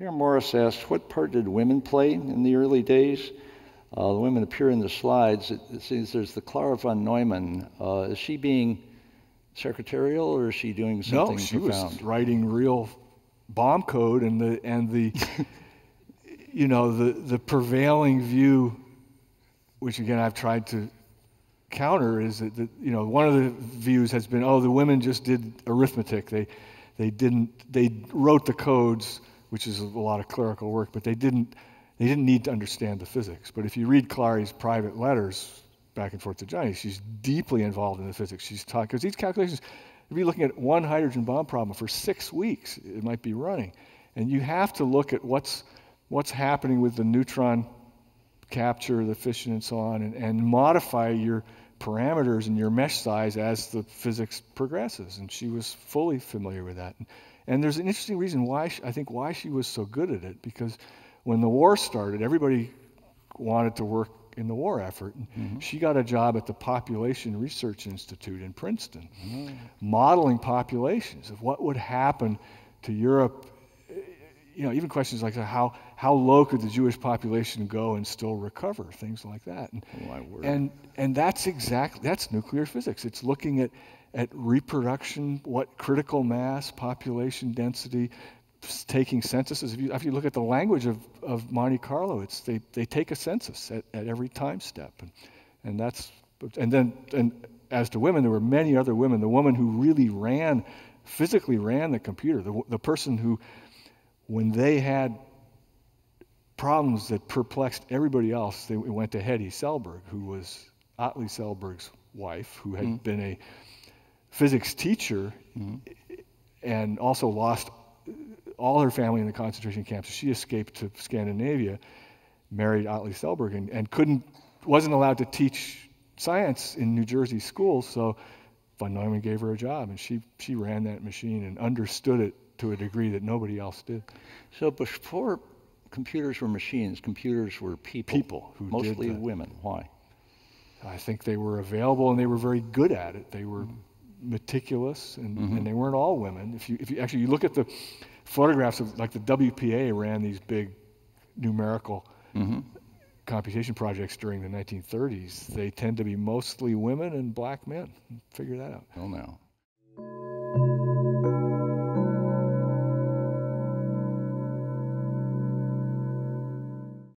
Mayor Morris asked, what part did women play in the early days? The women appear in the slides. It seems there's the Klara von Neumann. Is she being secretarial, or is she doing something No, she profound? was writing real bomb code, and the you know, the prevailing view, which again I've tried to counter, is that you know, one of the views has been, oh, the women just did arithmetic. They wrote the codes, which is a lot of clerical work, but they didn't need to understand the physics. But if you read Clary's private letters back and forth to Johnny, she's deeply involved in the physics. She's taught, because these calculations, if you're looking at one hydrogen bomb problem for 6 weeks, it might be running. And you have to look at what's happening with the neutron capture, the fission, and so on, and modify your parameters and your mesh size as the physics progresses. And she was fully familiar with that. And there's an interesting reason why why she was so good at it, because when the war started, everybody wanted to work in the war effort. Mm-hmm. She got a job at the Population Research Institute in Princeton, modeling populations of what would happen to Europe. You know, even questions like how low could the Jewish population go and still recover, things like that. And that's nuclear physics. It's looking at reproduction, what critical mass, population density, taking censuses. If you look at the language of Monte Carlo, they take a census at every time step, and as to women, there were many other women. The woman who really physically ran the computer, the person who, when they had problems that perplexed everybody else, they went to Hedvig Selberg, who was Otley Selberg's wife, who had been a physics teacher and also lost all her family in the concentration camps. So she escaped to Scandinavia, married Otley Selberg, and wasn't allowed to teach science in New Jersey schools. So von Neumann gave her a job, and she ran that machine and understood it to a degree that nobody else did. So before computers were machines, computers were people. People who mostly women. Why? I think they were available and they were very good at it. They were meticulous, and they weren't all women. If you actually look at the photographs of, like, the WPA ran these big numerical computation projects during the 1930s. They tend to be mostly women and black men. Figure that out. Well, now.